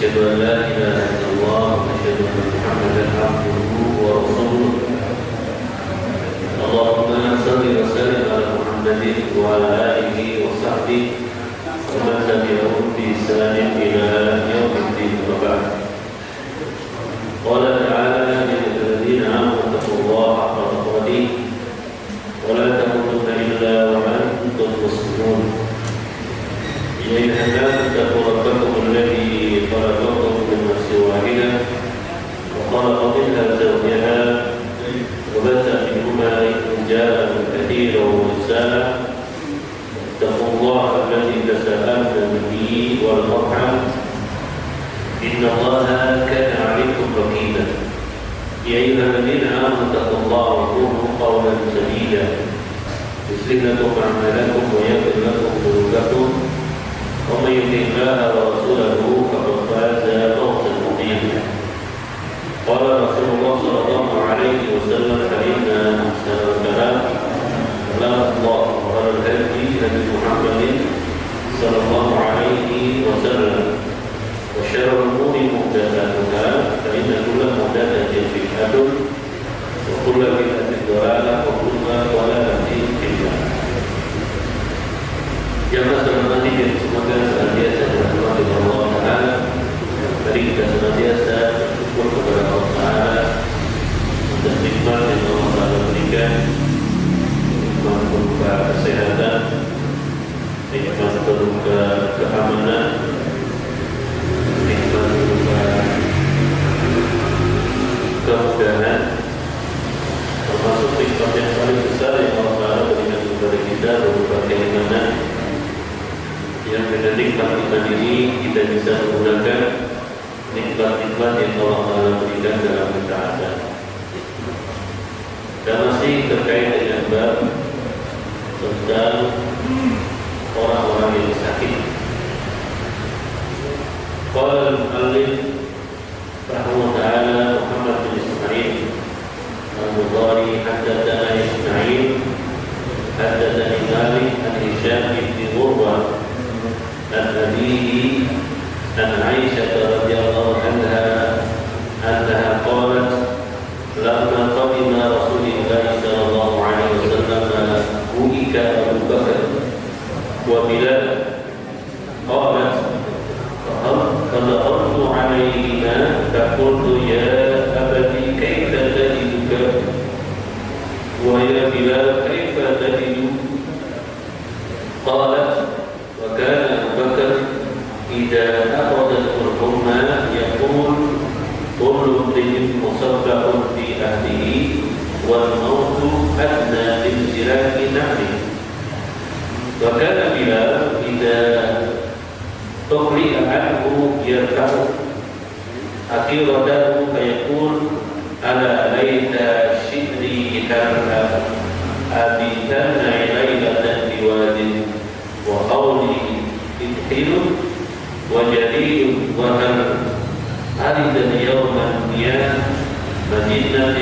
أشهد أن لا إله إلا الله وأشهد أن محمدا عبده ورسوله. اللهم صل وسلم على محمد وعلى آله وصحبه ومن تبعهم بإحسان إلى يوم الدين. وبعد. قال تعالى: يا الذين آمنوا اتقوا الله حق تقاته ولا تموتن إلا وأنتم مسلمون. يا أيها الناس اتقوا ربكم الذي خلقكم من نفس واحدة وخلق منها زوجها وبث منهما رجالا كثيرا ونساء. اتقوا الله الذي تساءلون به والأرحام إن الله كان عليكم رقيبا. يا أيها الذين آمنوا اتقوا الله وقولوا قولا سديدا يصلح لكم أعمالكم ويغفر لكم ذنوبكم ومن يطع الله ورسوله فقد فاز فوزا عظيما. قال رسول الله صلى الله عليه وسلم: فإن أحسن الكلام كلام الله وخير الهدي هدي محمد صلى الله عليه وسلم وشر الأمور محدثاتها فإن كل محدثة بدعة وكل بدعة ضلالة وكل ضلالة في النار. Yang terhormat dan semoga senantiasa dirahmati Allah Taala. Mari kita senantiasa bersyukur kepada Allah Taala atas nikmat yang Allah Taala berikan, nikmat berupa kesehatan, nikmat berupa keamanan, nikmat berupa kemudahan, termasuk nikmat yang paling besar yang Allah Taala berikan kepada kita berupa keimanan. Yang dengan nikmat iman ini kita bisa menggunakan nikmat-nikmat yang Allah Taala berikan dalam ketaatan. Dan masih terkait dengan bab tentang orang-orang yang sakit. Qala al-muallif rahimahullah ta'ala Muhammad bin Ismail al-Mudhari haddatsana Ismail haddatsani Malik an Hisham bin Urwah عن أبيه عن عائشة رضي الله عنها أنها قالت: لما قدم رسول الله صلى الله عليه وسلم بوئك أبو بكر وبلال قالت: فنظرت عليهما فقلت: يا أبتي كيف تجدك ويا بلال كيف تجد؟ قالت: وكان أبو بكر إذا أخذته الحمى يقول: كل امرئ مصبح في أهله والموت أدنى بانزلاق نحره. وكان بلال إذا تقرئ عنه يرفع أخيرته فيقول: ألا ليت شئري أبيتن ليلة بواد وقولي إدخل وجليل وهل عرض يوما مياه مدينة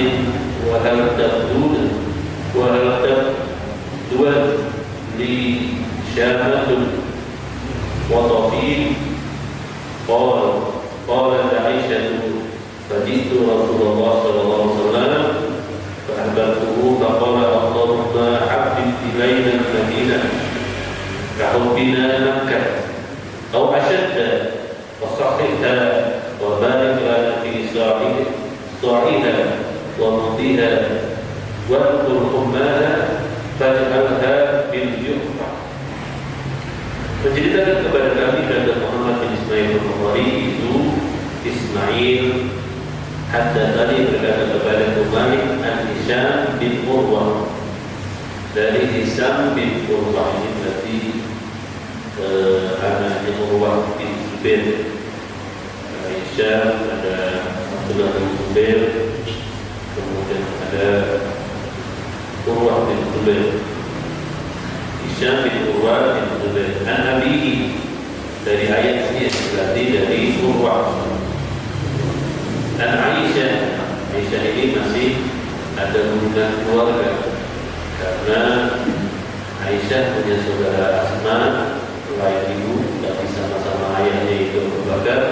وهل تبدون لي شامة وطفيل. قالت عائشة: فجئت رسول الله صلى الله عليه وسلم فأحببته فقال: اللهم حبب إلينا المدينة كحبنا مكة أو أشد وصححها وبارك لنا في صاعها ومضيها واذكر حماها فاجعلها بالجحفة. Menceritakan kepada kami kata Muhammad bin Ismail al-Bukhari itu Ismail tadi berkata kepada Malik an Hisham bin Urwah, dari Hisham bin Urwah ini berarti anaknya Urwah bin Zubair. Hisham ada Abdullah bin Zubair, kemudian ada Urwah bin Zubair. Hisham bin Urwah bin Zubair an Nabi, dari ayat ini berarti dari Urwah. Dan Aisyah ini masih ada hubungan keluarga karena Aisyah punya saudara Asma lain ibu, tapi sama-sama ayahnya itu Abu Bakar.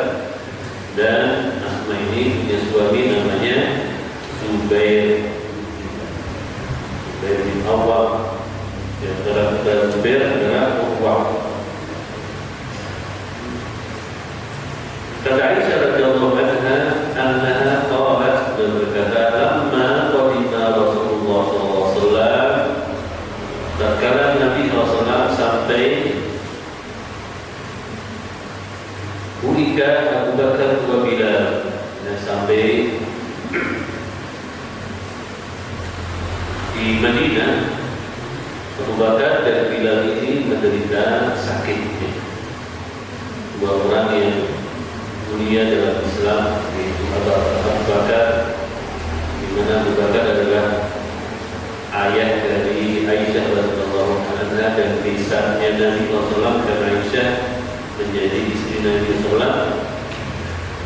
suami namanya Zubair bin Awwam. Yang dalam Zubair adalah Awwam. Kata Aisyah radhiyallahu anha, annaha qalat, berkata, lamma qadima Rasulullah sallallahu alaihi wasallam, tatkala Nabi sallallahu alaihi wasallam sampai Buika Abu Bakar wa Bilal, sampai di Madinah. Abu Bakar dan Bilal ini menderita sakit. Dua orang yang mulia dalam Islam, yaitu Abu Bakar, di mana Abu Bakar adalah ayah dari Aisyah radhiyallahu anha dan lisannya Nabi SAW, dan Aisyah menjadi istri Nabi SAW.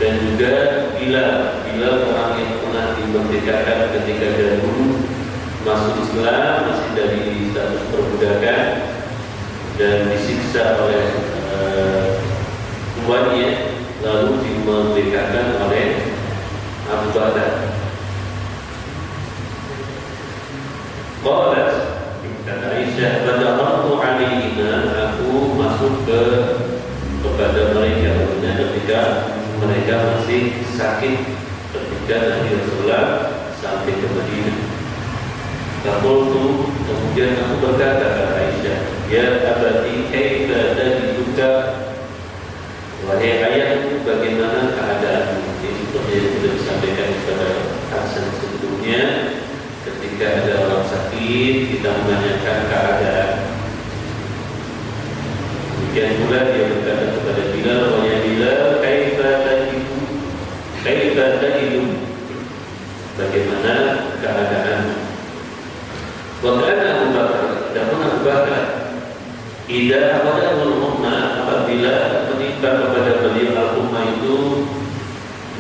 Dan juga Bilal orang yang pernah dimerdekakan ketika dahulu masuk Islam, masih dari status perbudakan dan disiksa oleh tuannya, lalu dimerdekakan oleh Abu Bakar. Qalat, kata Aisyah, badaqtu alaihina, aku masuk kepada mereka ketika mereka masih sakit, ketika Nabi Rasulullah sampai ke Madinah. Qultu, kemudian aku berkata kepada Aisyah, ya abati kaifa tajiduka, wahai ayahku, bagaimana keadaanmu? Ini seperti yang sudah disampaikan kepada Hasan sebelumnya, ketika ada orang sakit kita menanyakan keadaan. Demikian pula dia berkata kepada Bilal, wahai Bilal, kaifa tajidu, bagaimana keadaanmu? Wakana Abu Bakar, dan Abu Bakar, idza wada'ul umma, apabila menimpa kepada beliau al-umma itu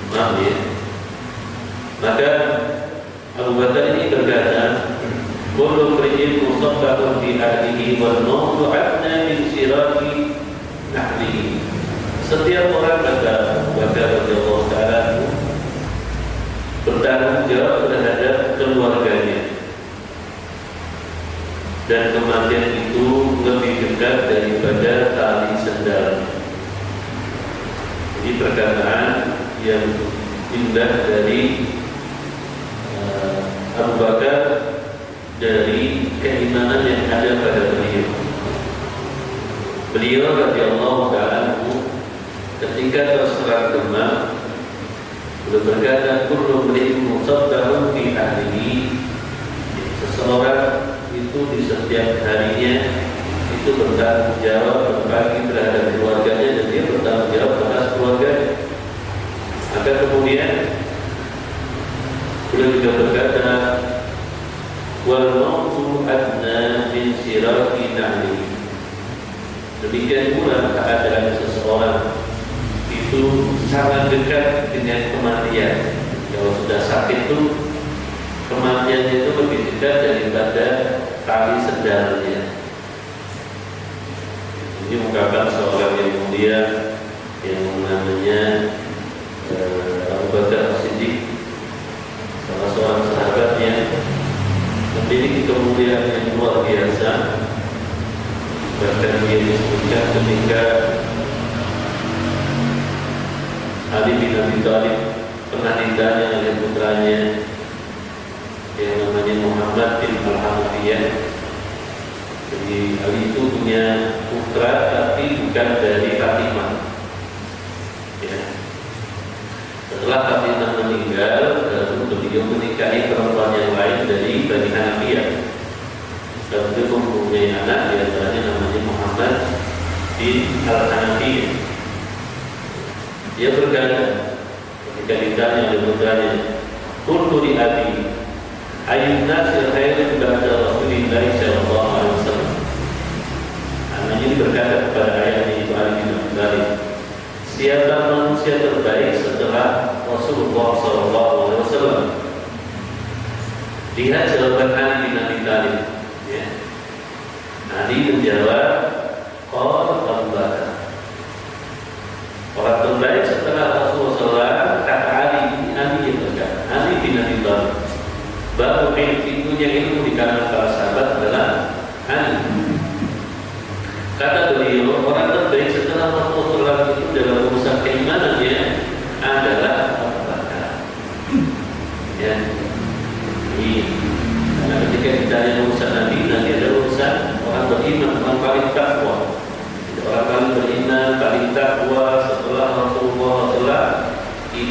maaf ya, maka Abu Bakar ini berkata, kullu rijin musabbahun bi ahlihi wal mawdu adna min sirati nahlihi. Setiap orang, kata Abu Bakar radhiyallahu ta'ala, bertanggung jawab terhadap keluarganya, dan kematian itu lebih dekat daripada tali sendal. Ini perkataan yang indah dari Abu Bakar, dari keimanan yang ada pada beliau. Beliau radhiyallahu ta'ala ketika terserang demam, beliau berkata, kullu mri'in musabbahun fi ahlihi, seseorang itu di setiap harinya itu bertanggung jawab, berbagi terhadap keluarganya, dan dia bertanggung jawab atas keluarganya. Maka kemudian beliau juga berkata, wal mautu adna min sirati na'li. Demikian pula keadaan seseorang itu sangat dekat dengan kematian. Kalau sudah sakit itu kematiannya itu lebih dekat daripada tali sendalnya. Ini ungkapan seorang yang mulia yang namanya Abu Bakar As-Siddiq, salah seorang sahabat yang memiliki kemuliaan yang luar biasa. Bahkan dia disebutkan ketika Ali bin Abi Thalib pernah ditanya oleh putranya yang namanya Muhammad bin Al-Hanafiyah. Jadi Ali itu punya putra tapi bukan dari Fatimah. Ya. Setelah Fatimah meninggal, lalu beliau menikahi perempuan yang lain dari Bani Hanafiyah. Dan beliau mempunyai anak, diantaranya namanya Muhammad bin Al-Hanafiyah. Dia berkata ketika ditanya oleh putranya, qultu li abi ayyun nasi khairun ba'da Rasulillah sallallahu alaihi wasallam. Anaknya ini berkata kepada ayahnya itu Ali bin Abi Thalib, siapa manusia terbaik setelah Rasulullah sallallahu alaihi wasallam? Lihat jawaban Ali bin Abi Thalib. Ya. Ali menjawab, qala Abu Bakar. Orang terbaik setelah Rasulullah SAW, kata Ali yang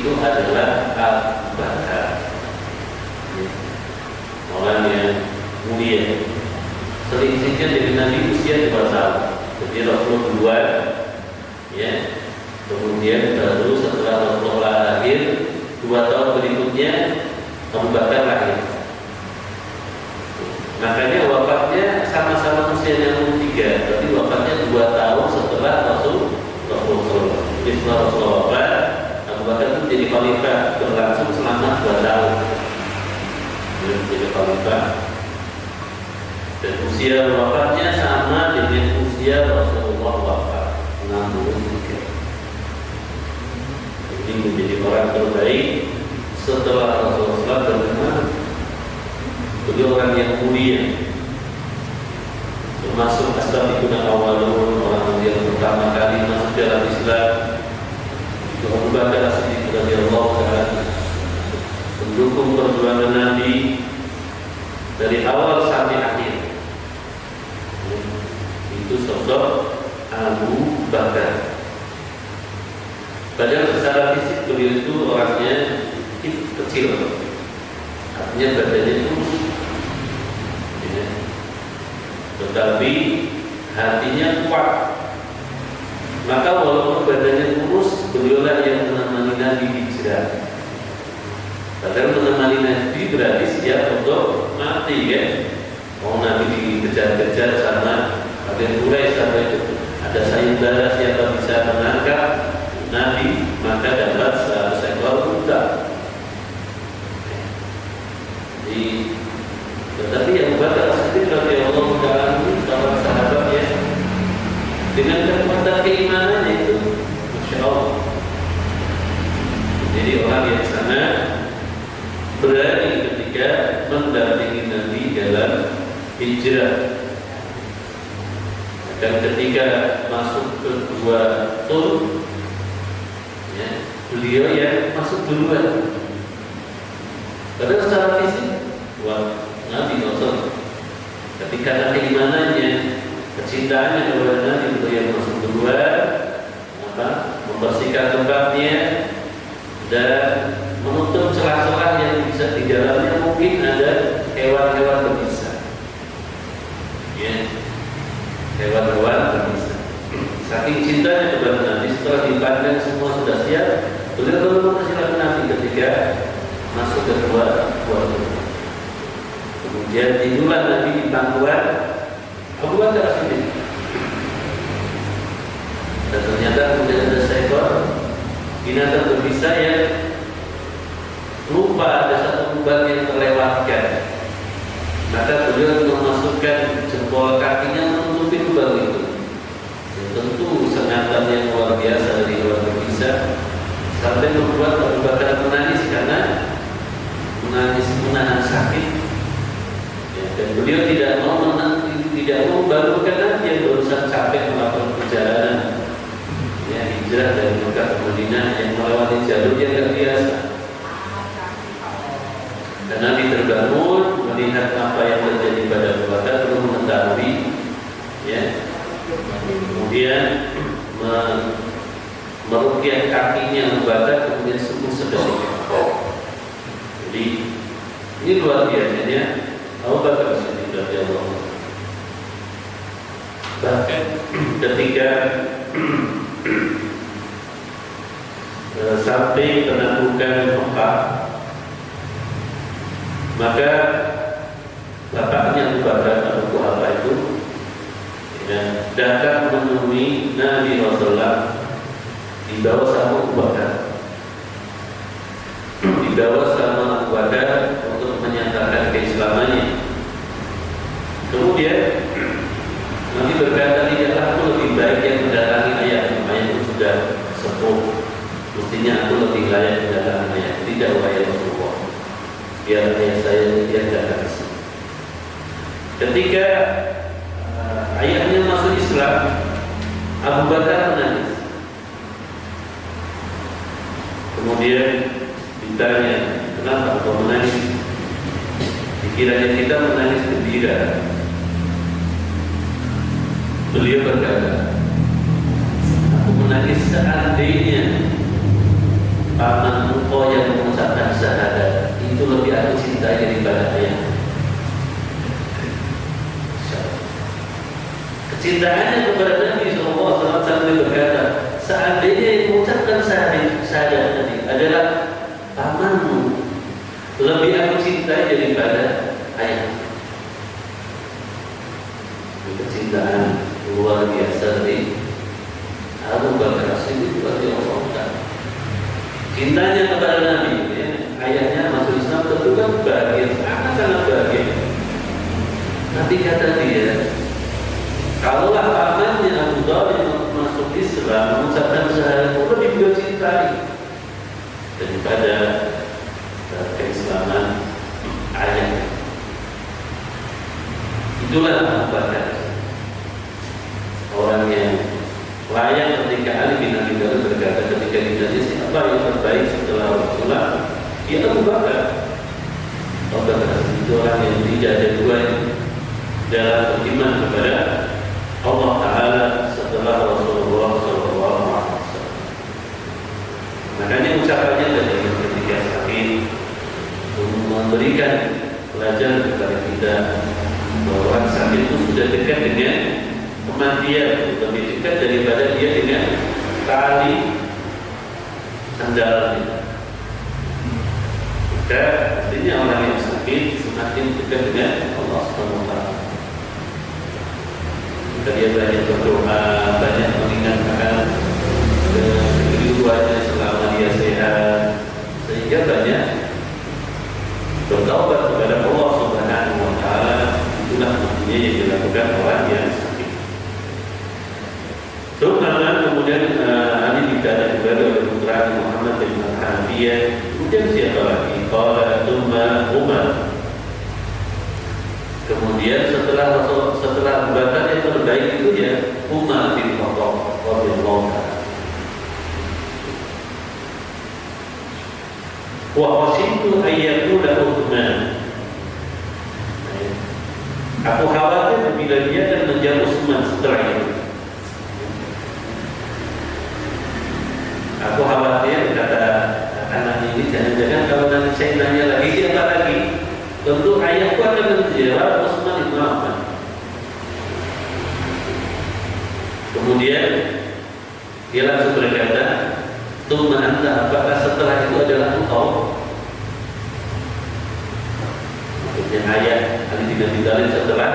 itu adalah Abu Bakar, orang yang mulia. Selisihnya dengan Nabi usia 2 tahun. Jadi Rasulullah duluan, ya. Kemudian baru setelah Rasulullah lahir 2 tahun berikutnya Abu Bakar lahir. Makanya wafatnya sama-sama usianya 3, tapi wafatnya 2 tahun setelah Rasulullah. Jadi setelah Rasulullah wafat, Abu Bakar itu jadi khalifah berlangsung selama 2 tahun. Jadi khalifah. Dan usia wafatnya sama dengan usia Rasulullah wafat, 63. Jadi menjadi orang terbaik setelah Rasulullah SAW. Beliau orang yang mulia, termasuk as-sabiqun al-awwalun, orang yang pertama kali masuk dalam Islam. Abu Bakar As-Siddiq radhiyallahu anhu mendukung perjuangan Nabi dari awal sampai akhir. Itu sosok Abu Bakar. Padahal secara fisik beliau itu orangnya kecil, artinya badannya kurus, ya. Tetapi hatinya kuat. Maka walaupun badannya kurus, beliaulah yang menemani Nabi hijrah. Padahal menemani Nabi berarti siap untuk mati, kan? Mau Nabi dikejar-kejar sama Abu Quraisy sampai itu ada sayembara siapa bisa menangkap Nabi maka dapat 100 ekor unta. Jadi, tetapi yang Bakar As-Siddiq radhiyallahu ta'ala seorang sahabat ya, dengan kekuatan keimanannya itu, masya Allah. Jadi orang yang sangat berani ketika mendampingi Nabi dalam hijrah. Dan ketika masuk ke 2 tur, ya, beliau yang masuk duluan. Padahal secara fisik, Nabi Rasul, tapi karena keimanannya, kecintaannya kepada Nabi, beliau yang masuk duluan, membersihkan tempatnya dan menutup celah-celah yang bisa di dalamnya mungkin ada hewan-hewan berbisa. Ya. Hewan-hewan berbisa. Saking cintanya kepada Nabi, setelah dipandang semua sudah siap, beliau baru mempersilahkan Nabi ketika masuk ke dua. Kemudian tidurlah Nabi di pangkuan Abu Bakar As-Siddiq. Dan ternyata kemudian ada seekor binatang berbisa yang lupa ada satu lubang yang terlewatkan. Maka beliau memasukkan jempol kakinya menutupi lubang itu. Dan tentu sengatan yang luar biasa dari hewan berbisa sampai membuat Abu Bakar menangis karena menahan sakit. Ya, dan beliau tidak mau membangunkan Nabi yang berusaha capek melakukan perjalanan ya, hijrah dari Mekah ke Madinah yang melewati jalur yang tidak biasa. Dan Nabi terbangun melihat apa yang terjadi pada Abu Bakar, belum mengetahui, ya. Kemudian merukyah kakinya Abu Bakar, kemudian sembuh seketika. Jadi ini luar biasanya Abu Bakar As-Siddiq radhiyallahu anhu. Bahkan ketika sampai penaklukan Mekah, maka bapaknya Abu Bakar Abu Quhafa itu ya, datang menemui Nabi Rasulullah di bawah sama Abu Bakar, dibawa sama Abu Bakar untuk menyatakan keislamannya. Kemudian Nabi berkata, tidaklah aku lebih baik yang mendatangi ayahmu, ayahmu sudah sepuh, mestinya aku lebih layak mendatangi ayah. Tidak, wahai Rasulullah, biar ayah saya dia datang ke sini. Ketika ayahnya masuk Islam, Abu Bakar menangis. Kemudian ditanya, kenapa kau menangis? Dikiranya kita menangis gembira. Beliau berkata, aku menangis seandainya paman engkau yang mengucapkan syahadat itu lebih aku cintai daripada ayah. Kecintaannya kepada Nabi SAW sampai berkata, seandainya yang mengucapkan syahadat tadi adalah pamanmu, lebih aku cintai daripada ayah. Kecintaan luar biasa dari Abu Bakar As-Siddiq radhiyallahu anhu. Cintanya kepada Nabi, ya, ayahnya masuk Islam tentu kan bahagia, sangat bahagia. Tapi kata dia, kalaulah pamannya Abu Thalib masuk Islam, mengucapkan syahadat, lebih beliau cintai daripada keislaman ayahnya. Itulah Abu Bakar, orang yang layak ketika Ali bin Abi Thalib berkata ketika ditanya siapa yang terbaik setelah Rasulullah, dia Abu Bakar. Abu Bakar itu orang yang tidak ada duanya dalam beriman kepada Allah Ta'ala setelah Rasulullah SAW. Makanya ucapannya dari ketika sakit memberikan pelajaran kepada kita bahwa sakit itu sudah dekat dengan kematian, lebih dekat daripada dia dengan tali sandalnya. Maka artinya orang yang sakit semakin dekat dengan Allah SWT. Maka dia banyak berdoa, banyak mengingatkan kehidupannya selama dia sehat, sehingga banyak bertaubat kepada Allah Subhanahu wa Ta'ala. Itulah maksudnya yang dilakukan orang yang sakit. Kemudian Ali ditanya kepada oleh putra Muhammad bin Al-Hanafiyah. Kemudian siapa lagi? Qala thumma Umar. Kemudian setelah Abu Bakar yang terbaik itu ya Umar bin Khattab radhiyallahu anhu. Wa khashitu ayyakuna Utsman. Aku khawatir bila dia akan menjadi Utsman setelah itu. Aku khawatir, kata anak ini, jangan-jangan kalau nanti saya nanya lagi siapa lagi, tentu ayahku akan menjawab Utsman bin Affan. Kemudian dia langsung berkata, "Tsumma anta, apakah setelah itu adalah engkau?" Maksudnya ayah Ali bin Abi Thalib setelah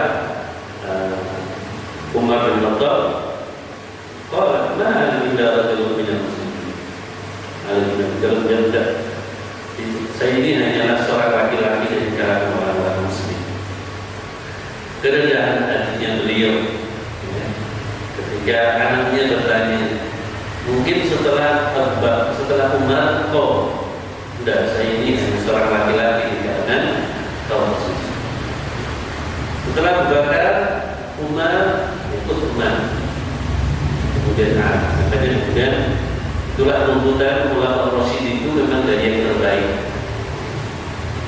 Umar bin Khattab. Qala ma illa rajulun minal muslimin. Ali bin Abi Thalib berkata, saya ini hanyalah seorang laki-laki dari kalangan orang-orang muslim. Kerendahan hatinya beliau ketika anaknya bertanya, mungkin setelah Umar, tidak, saya ini hanya seorang laki-laki di kalangan kaum muslim. Setelah Abu Bakar, Umar, Utsman, kemudian Ali. Kemudian itulah tuntutan ulama Rasyid itu memang dari yang terbaik.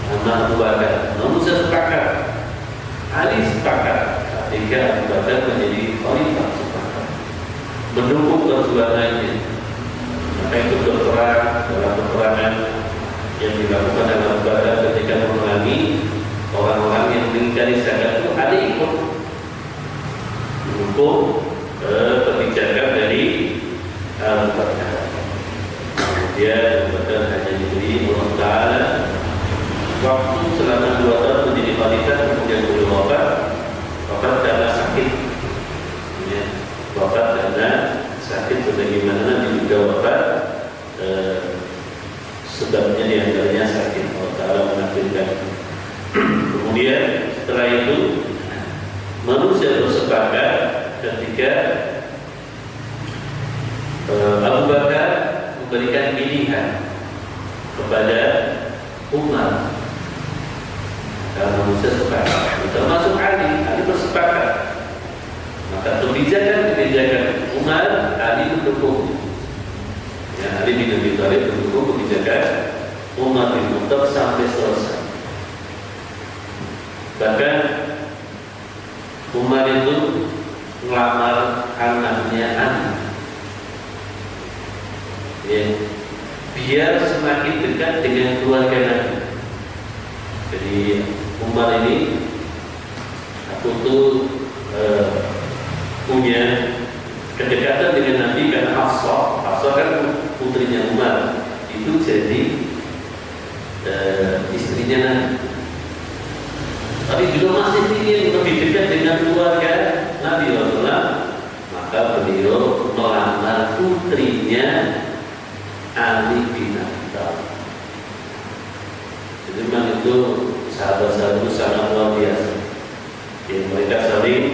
Abu Bakar, namun saya sepakat, Ali sepakat ketika Abu Bakar menjadi khalifah, sepakat mendukung perjuangannya. Maka itu berperang dalam peperangan yang dilakukan oleh Abu Bakar ketika memerangi orang-orang yang mengingkari syahadat itu, Ali ikut mendukung kebijakan dari Abu Bakar. Kemudian Abu Bakar hanya diberi Allah Ta'ala waktu selama 2 tahun menjadi khalifah, kemudian beliau wafat karena sakit. Ya, wafat karena sakit, sebagaimana Nabi juga wafat. Sebabnya diantaranya sakit. Allah Ta'ala menakdirkan. Kemudian setelah itu manusia bersepakat ketika Abu Bakar memberikan pilihan kepada Umar. Karena manusia sepakat, termasuk Ali bersepakat. Maka kebijakan Umar, Ali mendukung. Ya, Ali bin Abi Thalib mendukung kebijakan Umar bin Khattab sampai selesai. Bahkan Umar itu melamar anaknya Ali. Ya, biar semakin dekat dengan keluarga Nabi. Jadi Umar ini aku tuh punya kedekatan dengan Nabi karena Hafsah kan putrinya Umar itu jadi istrinya Nabi. Tapi juga masih ingin lebih dekat dengan keluarga Nabi Rasulullah, maka beliau melamar putrinya Ali bin Abi Thalib. Jadi memang itu sahabat-sahabat itu sangat luar biasa. Jadi mereka saling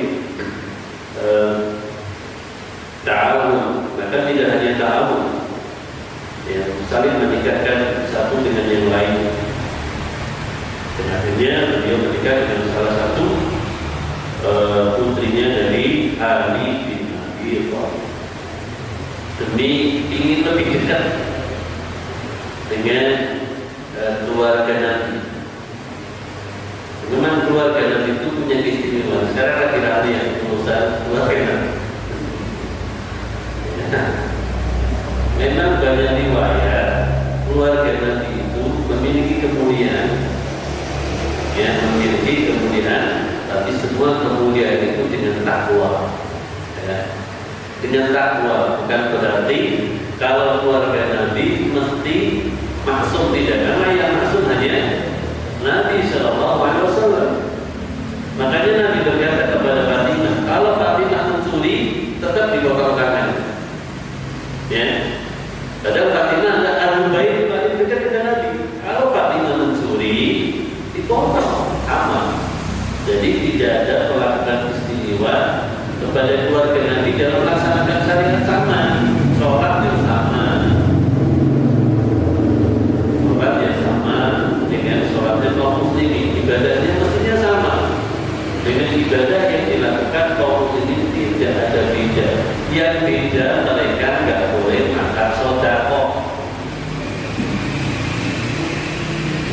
ta'awun, bahkan tidak hanya ta'awun, ya, saling menikahkan satu dengan yang lain. Dan akhirnya beliau menikah dengan salah satu putrinya dari Ali bin Abi Thalib demi ingin lebih dekat dengan keluarga Nabi. Memang keluarga Nabi itu punya keistimewaan. Sekarang lagi rame ya urusan keluarga Nabi. Memang banyak riwayat keluarga Nabi itu memiliki kemuliaan, ya, memiliki kemuliaan, tapi semua kemuliaan itu dengan takwa, ya. Dengan takwa bukan berarti kalau keluarga Nabi mesti maksum, tidak, karena yang maksum hanya Nabi Shallallahu Alaihi Wasallam. Makanya Nabi berkata kepada Fatimah, kalau Fatimah mencuri tetap dibakar tangan. Ya, padahal Fatimah adalah ahli bait paling dekat dengan Nabi. Kalau Fatimah mencuri, dipotong aman. Jadi tidak ada perlakuan istimewa kepada keluarga Nabi dalam melaksanakan syariat sama, sholat yang sama, sholat yang sama dengan sholatnya kaum muslimin, ibadahnya mestinya sama dengan ibadah yang dilakukan kaum muslimin, tidak ada beda. Yang beda mereka nggak boleh makan sedekah.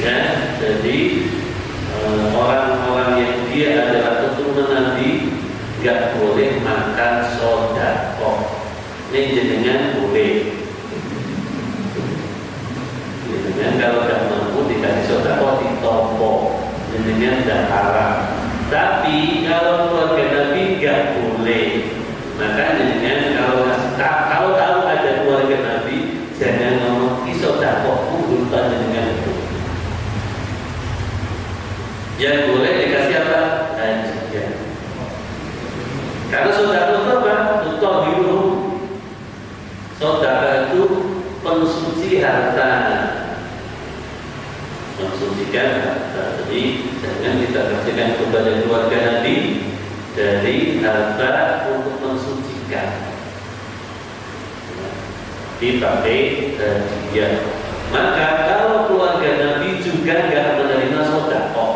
Ya, jadi orang-orang yang dia adalah keturunan Nabi nggak boleh makan sedekah. Ini jenengan boleh. Jenengan kalau nggak mampu dikasih sedekah ditompo, jenengan tidak haram. Tapi kalau keluarga Nabi nggak boleh. Maka jenengan kalau tahu ada keluarga Nabi, jangan ngomong sedekah bukan jenengan itu. Yang boleh dikasih apa? Hadiah. Karena sedekah itu apa? Tutahhiru. Sedekah itu pensuci harta, mensucikan harta. Jadi jangan kita kasihkan kepada keluarga Nabi dari harta untuk mensucikan, dipakai hadiah. Maka kalau keluarga Nabi juga nggak menerima sedekah.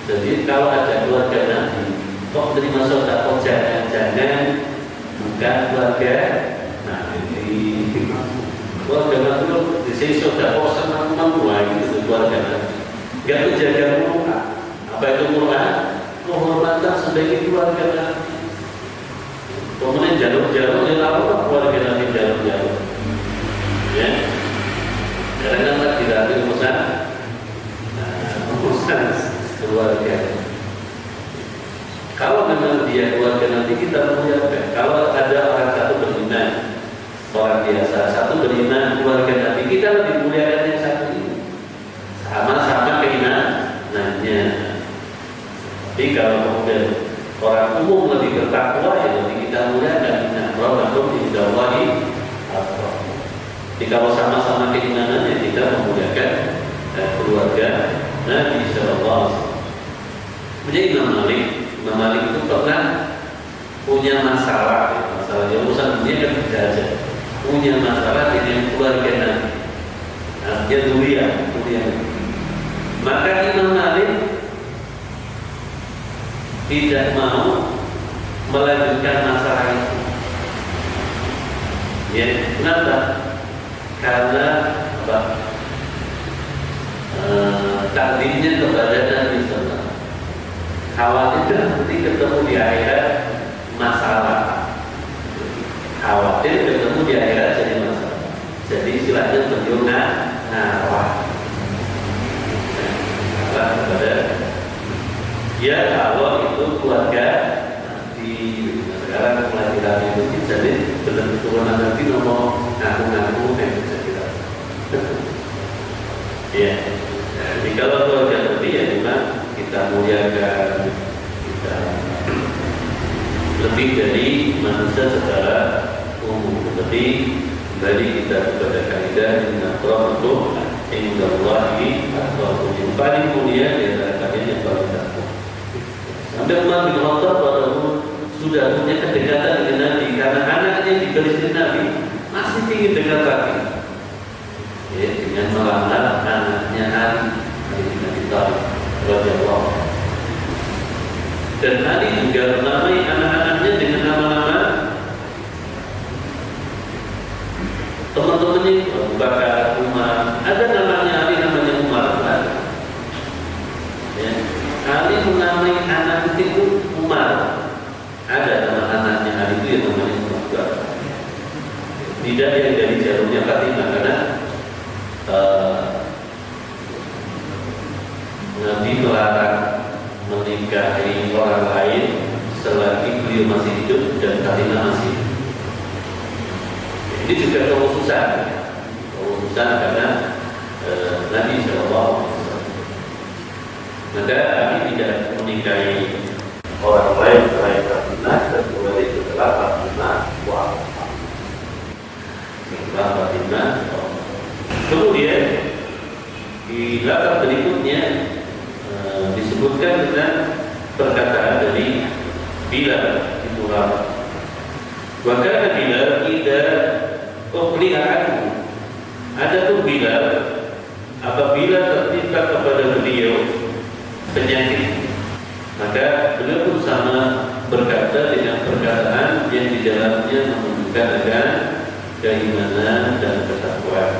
Jadi kalau ada keluarga Nabi kok menerima sedekah, jangan bukan keluarga Nabi. Keluarga Nabi di sini sedekah sama membuat itu keluarga Nabi. Nggak menjaga muka. Apa itu muka? Menghormatkan sebagai keluarga Nabi. Kemudian jalur-jalur yang apa keluarga Nabi jalur-jalur. Ya, karena kan tidak ada urusan keluarga. Kalau memang dia keluarga Nabi, kita muliakan. Kalau ada orang satu beriman, orang biasa satu beriman keluarga Nabi, kita lebih muliakan yang satu ini. Sama-sama keimanannya. Tapi kalau kemudian orang umum lebih bertakwa, ya lebih kita muliakan. Rabbakum indallahi atqakum. Jadi kalau sama-sama keimanannya, kita memuliakan keluarga Nabi Sallallahu Alaihi Wasallam. Menjadi Imam Malik itu pernah punya masalah yang urusan dunia kan tidak aja. Punya masalah dengan keluarga Nabi. Dia dunia. Maka Imam Malik tidak mau melanjutkan masalah itu. Ya, kenapa? Karena apa? Takdirnya kepada Nabi Sallallahu. Khawatir nanti ketemu di akhirat masalah. Khawatir ketemu di akhirat jadi masalah. Jadi istilahnya beliau ngarah kepada ya kalau itu keluarga nanti sekarang kelahiran itu jadi keturunan nanti nomor ngaku-ngaku yang bisa kita ya. Jadi kalau keluarga nanti ya memang kita muliakan, kita lebih dari manusia secara umum, tetapi kembali kita kepada kaidah inna akramakum indallahi atqakum, yang paling mulia di antara kalian yang paling takwa. Sampai Umar bin Khattab walaupun sudah punya kedekatan dengan Nabi karena anaknya juga istri Nabi, masih ingin dekat lagi ya, dengan melamar anaknya Ali bin Abi Thalib radhiyallahu anhu. Dan Ali juga menamai anak-anaknya dengan nama-nama teman-temannya, Abu Bakar, Umar. Ada namanya Ali, namanya Umar. Ya. Ali menamai anak itu Umar. Ada nama anaknya Ali itu yang namanya Umar. Tidak yang dari jalurnya Fatimah karena Nabi melarang menikahi orang lain selagi beliau masih hidup dan Fatimah masih hidup. Ini juga kekhususan karena Nabi SAW. Maka Nabi tidak menikahi orang lain selain Fatimah, dan kemudian itu adalah Fatimah wafat. Setelah Fatimah, kemudian di latar berikutnya disebutkan dengan perkataan dari Bilal itu Rabah. Wakana Bilal tidak aku. Adapun Bilal apabila tertimpa kepada beliau penyakit, maka beliau pun sama berkata dengan perkataan yang di dalamnya menunjukkan akan keimanan dan ketakwaan.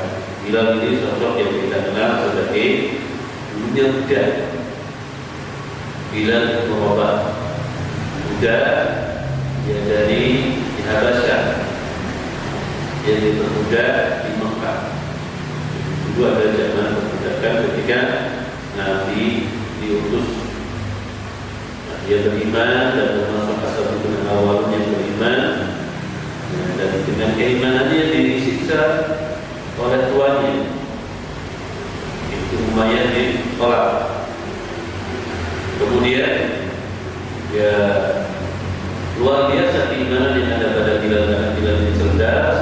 Bilal ini sosok yang kita kenal sebagai penyegar. Bilal bin Rabah juga dia dari Habasyah, dia diperbudak di Mekah. Itu ada zaman perbudakan ketika Nabi diutus. Dia beriman dan termasuk asal dengan awalnya beriman, dan dengan keimanannya disiksa oleh tuannya. Itu Umayyah ditolak. Kemudian ya luar biasa keimanan yang ada pada Bilal, karena Bilal ini cerdas,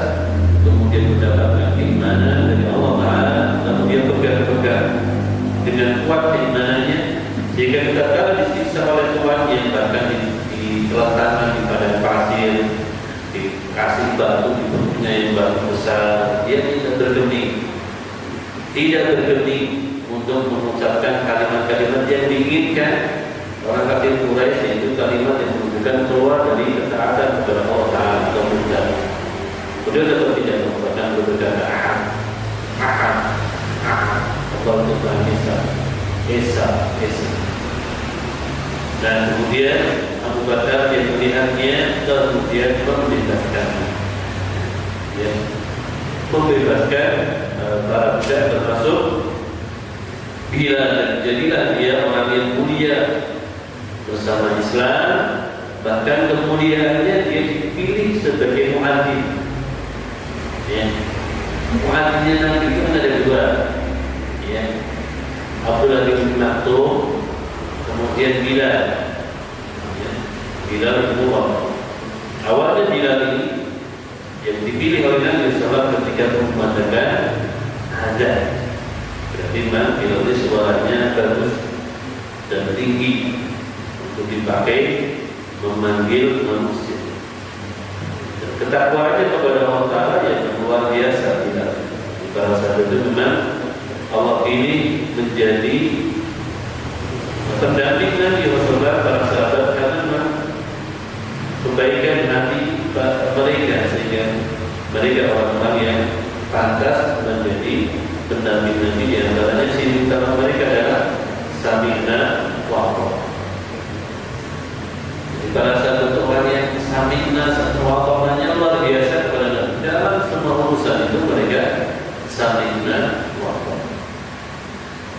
kemudian mendapatkan keimanan dari Allah Ta'ala, lalu dia pegang-pegang dengan kuat keimanannya, sehingga kita kala disiksa oleh tuannya, bahkan diletakkan di padang pasir, dikasih batu di perutnya yang batu besar, dia tidak bergeming untuk mengucapkan kalimat-kalimat yang diinginkan orang kafir Quraisy, yaitu kalimat yang menunjukkan keluar dari ketaatan kepada Allah Ta'ala atau mudah. Beliau tetap tidak mengucapkan berkata ahad, Allah Tuhan Esa. Dan kemudian Abu Bakar yang melihatnya kemudian membebaskan, ya, membebaskan para budak termasuk Bilal, dan jadilah dia orang yang mulia bersama Islam. Bahkan kemuliaannya dia dipilih sebagai muadzin. Ya. Muadzinnya nanti itu ada dua. Ya. Abdullah bin Maktum, kemudian Bilal. Ya. Bilal bin Rabah. Awalnya Bilal ini yang dipilih oleh Nabi SAW ketika mengatakan ada. Berarti memang Bilal ini suaranya bagus dan tinggi untuk dipakai memanggil manusia. Ketakwaannya kepada Allah Ta'ala yang luar biasa. Tidak. Pada saat itu memang Allah ini menjadi pendamping Nabi Rasulullah para sahabat, karena memang kebaikan hati mereka, sehingga mereka orang-orang yang pantas menjadi pendamping Nabi. Di antaranya sini utama mereka adalah Sami'na wa Ata'na. Pada saat itu orang yang Sami'na wa Ata'na luar biasa kepada Nabi dalam semua urusan itu mereka Samina wa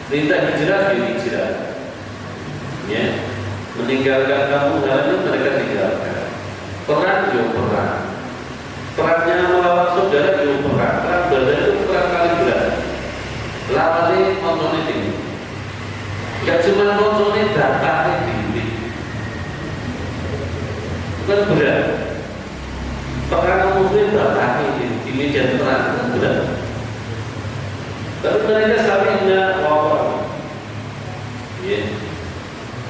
perintah hijrah hijrah. Ya, meninggalkan kampung halaman mereka tinggalkan. Perang perang. Perangnya melawan saudara perang. Perang Badar itu perang kali berat. Lawannya moncone tinggi. Gak cuma moncone datangnya tinggi. Bukan berat. Perang musuhnya datangnya di medan perang kan berat. Tapi mereka saling wawang. Ya,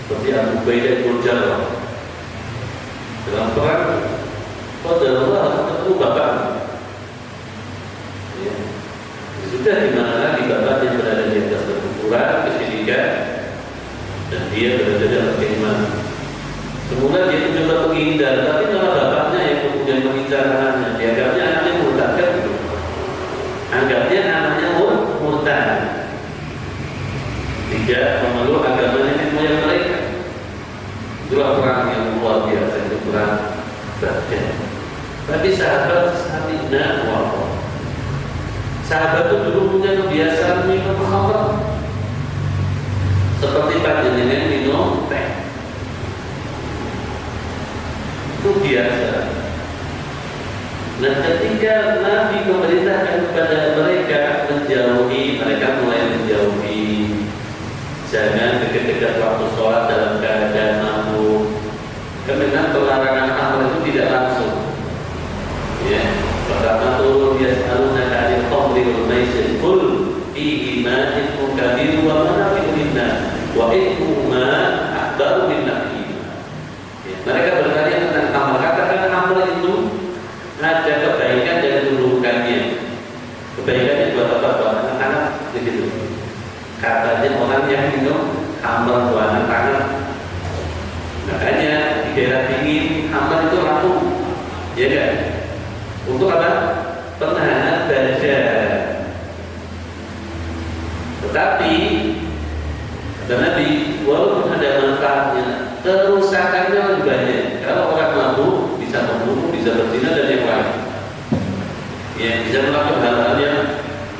seperti Abu Ubaidah bin Jarrah dalam perang Qadarullah harus ketemu bapak. Ya. Sudah di mana lagi bapak yang berada di atas kekufuran, kesyirikan, dan dia berada dalam keimanan. Semula dia mencoba menghindar, tapi malah bapaknya yang kemudian mengincar anaknya. Dianggapnya anaknya murtad kan gitu. Anggapnya anaknya murtad. Tidak memeluk agama nenek moyang mereka. Itulah perang yang luar biasa, itu perang Badar. Tapi sahabat Samina wa sahabat itu dulu punya kebiasaan minum khamr. Seperti panjenengan minum teh. Itu biasa. Nah, ketika Nabi memerintahkan kepada mereka menjauhi, mereka mulai menjauhi. Jangan dekat-dekat waktu sholat dalam keadaan mabuk. Karena pelarangan khamr itu tidak langsung. Ya, pertama turun yas'alunaka 'anil khamri wal maisir qul fihi ma'ithun kabir wa manafi'u lin-nas wa ithmuhuma akbaru min naf'ihima. Mereka bertanya tentang khamr. Katakan khamr itu ada kebaikan dan keburukannya. Kebaikannya buat apa? Buat anak-anak begitu. Katanya orang yang minum khamr buat anak-anak. Makanya di daerah dingin khamr itu laku. Ya kan? Untuk apa? Penahanan badan. Tetapi kata Nabi, walaupun ada manfaatnya, kerusakannya lebih banyak. Kalau orang mabuk bisa membunuh, bisa berzina dan yang lain. Ya, bisa melakukan hal-hal yang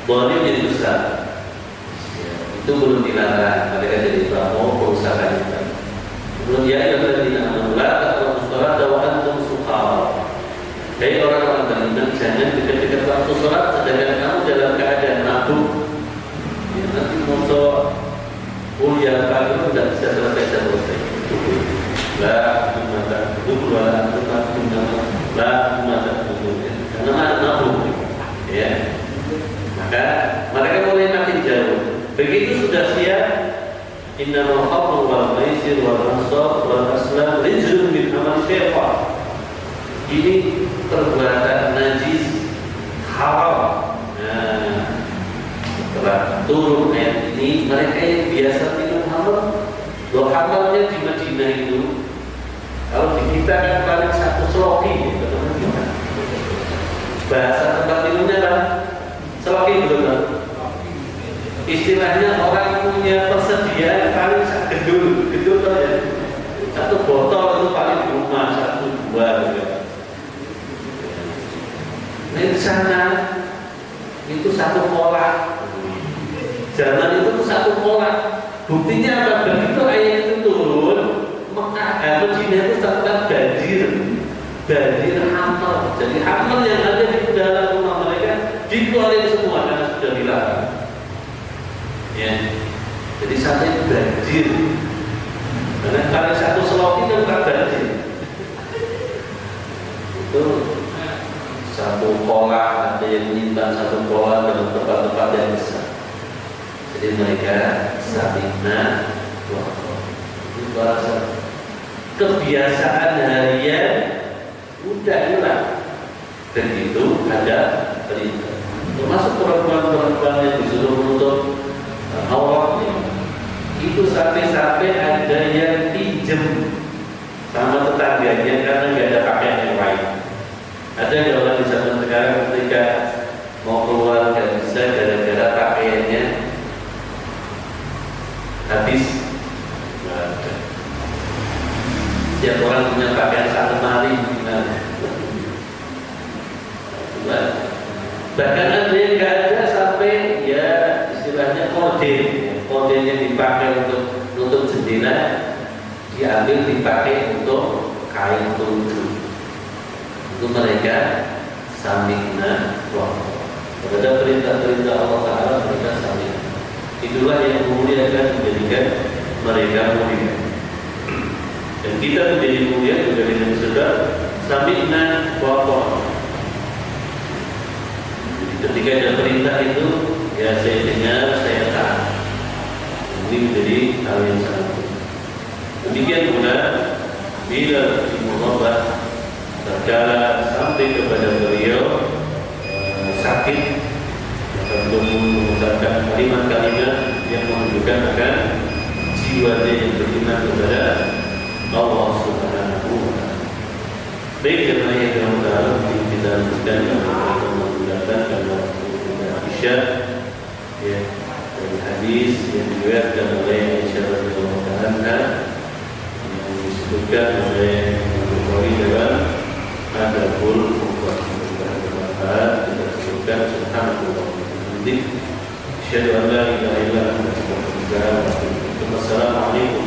zalim jadi besar. Ya, itu belum dilarang. Mereka jadi tahu kerusakannya. Belum ya yang tadi la taqrabu sholata wa antum suqara. Hai orang-orang beriman, jangan dekat-dekat waktu sholat sedangkan kamu dalam keadaan mabuk. Ya, nanti motor kuliah pagi itu tidak bisa selesai. La mata dulu la mata dulu karena mabuk. Ya, maka mereka mulai makin jauh. Begitu sudah siap, innamal khamru wal maisir wal ansab wal aslam rijzun min amal syaitan. Ini perbuatan najis haram. Nah, setelah turun ayat ini, mereka yang biasa minum khamr, loh khamrnya di Madinah itu, kalau di kita kan paling satu seloki, teman-teman. Bahasa tempat minumnya kan seloki betul. Istilahnya orang punya persediaan paling gedul ya. Satu botol itu paling di rumah 1-2 gitu. Di sana itu satu pola. Zaman itu satu pola. Buktinya apa? Begitu ayat itu turun, maka Madinah itu terkena banjir hamil. Jadi hamil yang ada di dalam rumah mereka dikeluarin semua karena sudah dilarang. Ya, jadi sampai banjir. Karena kali satu seloki kan bukan banjir. Itu satu pola, ada yang menyimpan satu pola dalam tempat-tempat yang besar. Jadi mereka Samina itu bahasa kebiasaan harian udah hilang. Dan itu ada perintah. Termasuk perempuan-perempuan yang disuruh menutup auratnya. Itu sampai-sampai ada yang pinjem sama tetangganya karena nggak ada pakaian yang lain. Ada yang orang di zaman sekarang ketika mau keluar nggak bisa gara-gara pakaiannya habis. Nggak ada. Setiap orang punya pakaian satu lemari. Bahkan ada yang nggak ada sampai korden, korden yang dipakai untuk nutup jendela diambil dipakai untuk kain tujuh. Itu mereka samikna wa. Pada perintah-perintah Allah Taala mereka samikna. Itulah yang kemudian akan menjadikan mereka mulia. Dan kita menjadi mulia juga dengan sebab samikna wa. Ketika ada perintah itu, ya saya dengar, saya taat. Ini menjadi hal yang sangat penting. Demikian pula bila Rasulullah tatkala sampai kepada beliau sakit, maka belum mengucapkan kalimat-kalimat yang menunjukkan akan jiwanya yang beriman kepada Allah Subhanahu wa Ta'ala. Baik, karena yang dalam kita lanjutkan menggunakan kalau Isya ya, dari hadis yang diriwayatkan oleh Aisyah radhiyallahu anha yang disebutkan oleh Bukhari dalam Adabul Mufrad. Kita sebutkan subhanallah wa bihamdihi asyhadu an la ilaha illa anta astaghfiruka wa atubu ilaik. Assalamualaikum